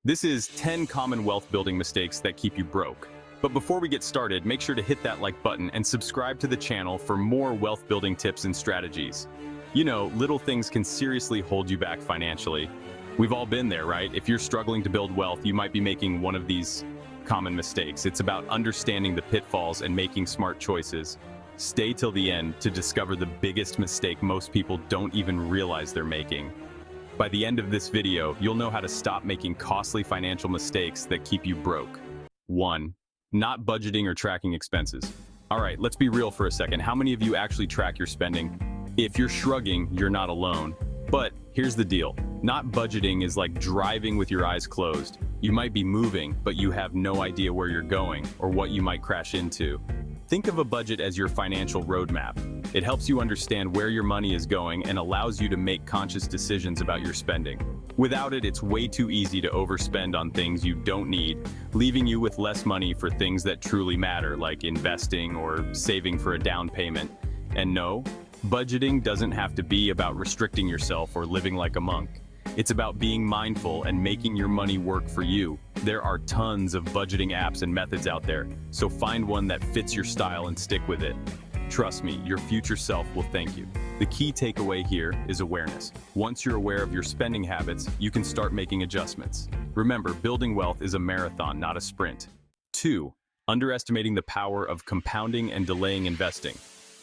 This is 10 common wealth building mistakes that keep you broke. But before we get started, make sure to hit that like button and subscribe to the channel for more wealth building tips and strategies. You know, little things can seriously hold you back financially. We've all been there, right? If you're struggling to build wealth, you might be making one of these common mistakes. It's about understanding the pitfalls and making smart choices. Stay till the end to discover the biggest mistake most people don't even realize they're making. By the end of this video, you'll know how to stop making costly financial mistakes that keep you broke. 1. Not budgeting or tracking expenses. All right, let's be real for a second. How many of you actually track your spending? If you're shrugging, you're not alone. But here's the deal. Not budgeting is like driving with your eyes closed. You might be moving, but you have no idea where you're going or what you might crash into. Think of a budget as your financial roadmap. It helps you understand where your money is going and allows you to make conscious decisions about your spending. Without it, it's way too easy to overspend on things you don't need, leaving you with less money for things that truly matter, like investing or saving for a down payment. And no, budgeting doesn't have to be about restricting yourself or living like a monk. It's about being mindful and making your money work for you. There are tons of budgeting apps and methods out there, so find one that fits your style and stick with it. Trust me, your future self will thank you. The key takeaway here is awareness. Once you're aware of your spending habits, you can start making adjustments. Remember, building wealth is a marathon, not a sprint. 2. Underestimating the power of compounding and delaying investing.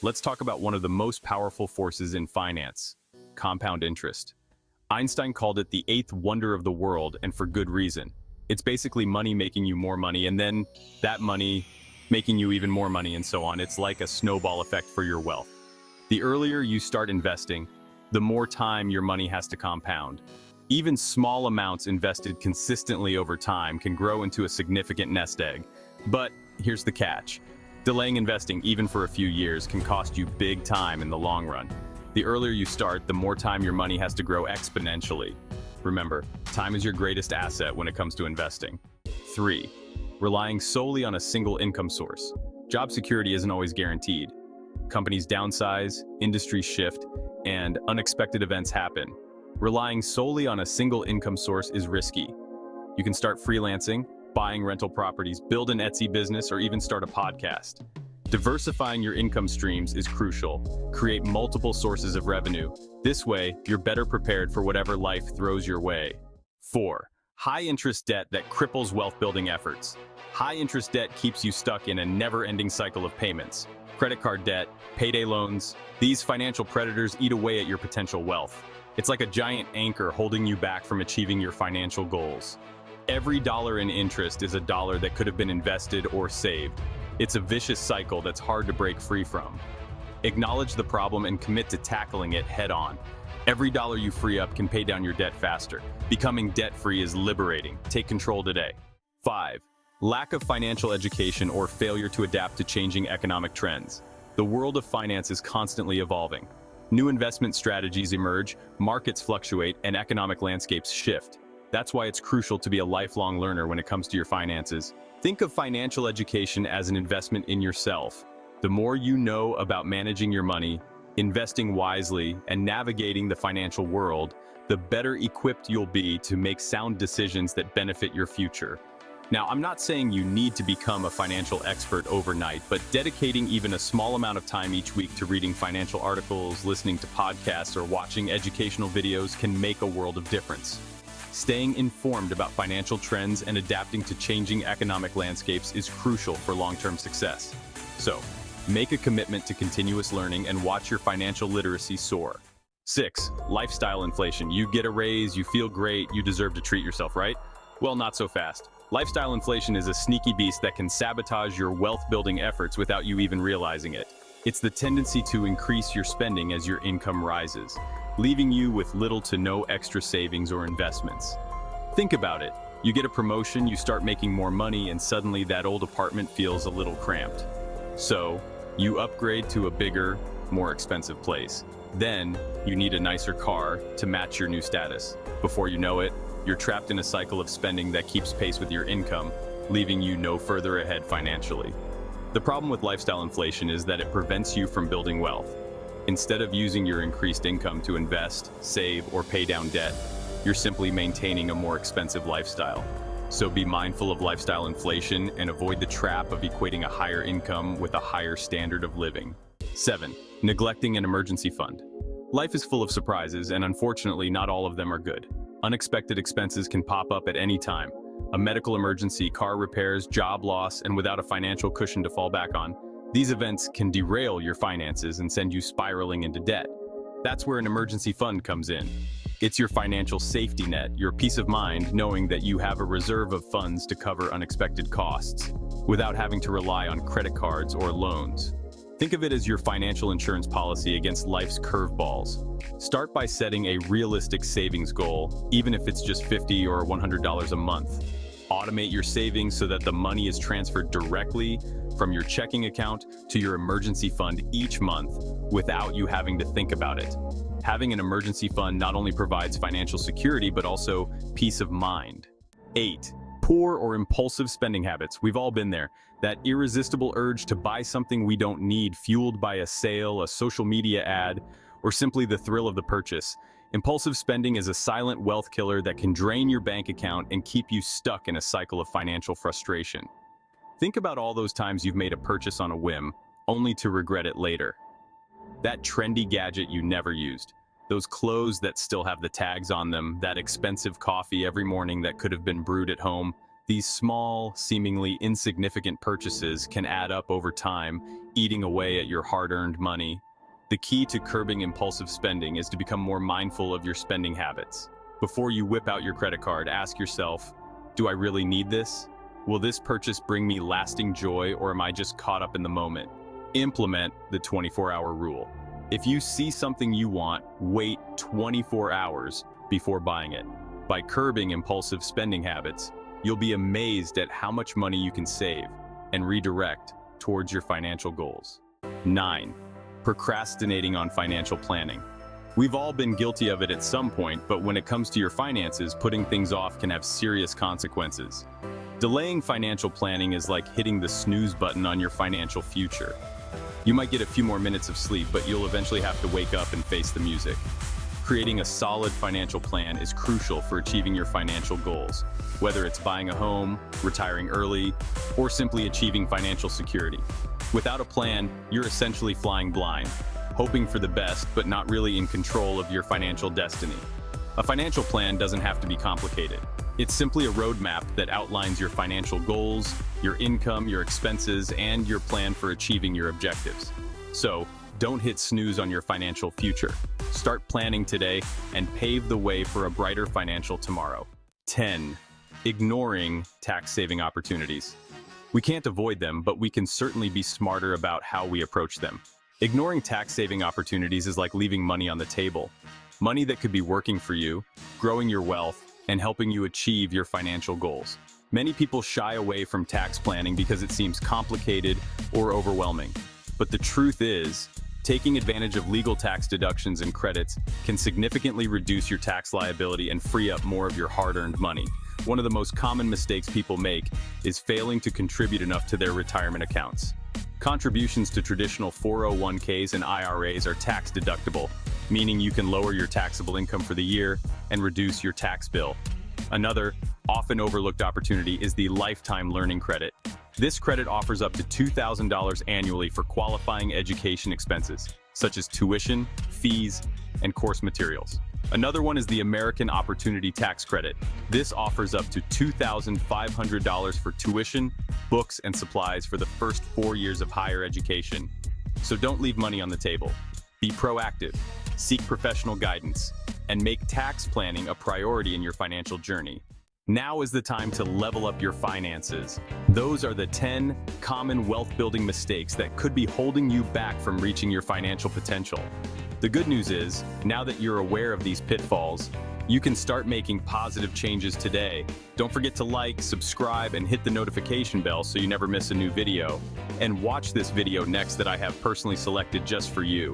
Let's talk about one of the most powerful forces in finance: compound interest. Einstein called it the eighth wonder of the world, and for good reason. It's basically money making you more money, and then that money making you even more money, and so on. It's like a snowball effect for your wealth. The earlier you start investing, the more time your money has to compound. Even small amounts invested consistently over time can grow into a significant nest egg. But here's the catch. Delaying investing, even for a few years, can cost you big time in the long run. The earlier you start, the more time your money has to grow exponentially. Remember, time is your greatest asset when it comes to investing. 3. Relying solely on a single income source. Job security isn't always guaranteed. Companies downsize, industries shift, and unexpected events happen. Relying solely on a single income source is risky. You can start freelancing, buying rental properties, build an Etsy business, or even start a podcast. Diversifying your income streams is crucial. Create multiple sources of revenue. This way, you're better prepared for whatever life throws your way. 4. High-interest debt that cripples wealth-building efforts. High-interest debt keeps you stuck in a never-ending cycle of payments. Credit card debt, payday loans, these financial predators eat away at your potential wealth. It's like a giant anchor holding you back from achieving your financial goals. Every dollar in interest is a dollar that could have been invested or saved. It's a vicious cycle that's hard to break free from. Acknowledge the problem and commit to tackling it head-on. Every dollar you free up can pay down your debt faster. Becoming debt-free is liberating. Take control today. 5. Lack of financial education or failure to adapt to changing economic trends. The world of finance is constantly evolving. New investment strategies emerge, markets fluctuate, and economic landscapes shift. That's why it's crucial to be a lifelong learner when it comes to your finances. Think of financial education as an investment in yourself. The more you know about managing your money, investing wisely, and navigating the financial world, the better equipped you'll be to make sound decisions that benefit your future. Now, I'm not saying you need to become a financial expert overnight, but dedicating even a small amount of time each week to reading financial articles, listening to podcasts, or watching educational videos can make a world of difference. Staying informed about financial trends and adapting to changing economic landscapes is crucial for long-term success. So, make a commitment to continuous learning and watch your financial literacy soar. 6. Lifestyle inflation. You get a raise, you feel great, you deserve to treat yourself, right? Well, not so fast. Lifestyle inflation is a sneaky beast that can sabotage your wealth-building efforts without you even realizing it. It's the tendency to increase your spending as your income rises, leaving you with little to no extra savings or investments. Think about it. You get a promotion, you start making more money, and suddenly that old apartment feels a little cramped. So, you upgrade to a bigger, more expensive place. Then, you need a nicer car to match your new status. Before you know it, you're trapped in a cycle of spending that keeps pace with your income, leaving you no further ahead financially. The problem with lifestyle inflation is that it prevents you from building wealth. Instead of using your increased income to invest, save, or pay down debt, you're simply maintaining a more expensive lifestyle. So be mindful of lifestyle inflation and avoid the trap of equating a higher income with a higher standard of living. 7. Neglecting an emergency fund. Life is full of surprises, and unfortunately, not all of them are good. Unexpected expenses can pop up at any time. A medical emergency, car repairs, job loss, and without a financial cushion to fall back on, these events can derail your finances and send you spiraling into debt. That's where an emergency fund comes in. It's your financial safety net, your peace of mind knowing that you have a reserve of funds to cover unexpected costs, without having to rely on credit cards or loans. Think of it as your financial insurance policy against life's curveballs. Start by setting a realistic savings goal, even if it's just $50 or $100 a month. Automate your savings so that the money is transferred directly from your checking account to your emergency fund each month without you having to think about it. Having an emergency fund not only provides financial security, but also peace of mind. 8. Poor or impulsive spending habits. We've all been there. That irresistible urge to buy something we don't need, fueled by a sale, a social media ad, or simply the thrill of the purchase. Impulsive spending is a silent wealth killer that can drain your bank account and keep you stuck in a cycle of financial frustration. Think about all those times you've made a purchase on a whim, only to regret it later. That trendy gadget you never used. Those clothes that still have the tags on them, that expensive coffee every morning that could have been brewed at home. These small, seemingly insignificant purchases can add up over time, eating away at your hard-earned money. The key to curbing impulsive spending is to become more mindful of your spending habits. Before you whip out your credit card, ask yourself, do I really need this? Will this purchase bring me lasting joy, or am I just caught up in the moment? Implement the 24-hour rule. If you see something you want, wait 24 hours before buying it. By curbing impulsive spending habits, you'll be amazed at how much money you can save and redirect towards your financial goals. 9. Procrastinating on financial planning. We've all been guilty of it at some point, but when it comes to your finances, putting things off can have serious consequences. Delaying financial planning is like hitting the snooze button on your financial future. You might get a few more minutes of sleep, but you'll eventually have to wake up and face the music. Creating a solid financial plan is crucial for achieving your financial goals, whether it's buying a home, retiring early, or simply achieving financial security. Without a plan, you're essentially flying blind, hoping for the best but not really in control of your financial destiny. A financial plan doesn't have to be complicated. It's simply a roadmap that outlines your financial goals, your income, your expenses, and your plan for achieving your objectives. So, don't hit snooze on your financial future. Start planning today and pave the way for a brighter financial tomorrow. 10. Ignoring tax-saving opportunities. We can't avoid them, but we can certainly be smarter about how we approach them. Ignoring tax-saving opportunities is like leaving money on the table. Money that could be working for you, growing your wealth, and helping you achieve your financial goals. Many people shy away from tax planning because it seems complicated or overwhelming. But the truth is, taking advantage of legal tax deductions and credits can significantly reduce your tax liability and free up more of your hard-earned money. One of the most common mistakes people make is failing to contribute enough to their retirement accounts. Contributions to traditional 401ks and IRAs are tax deductible, meaning you can lower your taxable income for the year and reduce your tax bill. Another, often overlooked opportunity is the Lifetime Learning Credit. This credit offers up to $2,000 annually for qualifying education expenses, such as tuition, fees, and course materials. Another one is the American Opportunity Tax Credit. This offers up to $2,500 for tuition, books, and supplies for the first 4 years of higher education. So don't leave money on the table. Be proactive, seek professional guidance, and make tax planning a priority in your financial journey. Now is the time to level up your finances. Those are the 10 common wealth-building mistakes that could be holding you back from reaching your financial potential. The good news is, now that you're aware of these pitfalls, you can start making positive changes today. Don't forget to like, subscribe, and hit the notification bell so you never miss a new video. And watch this video next that I have personally selected just for you.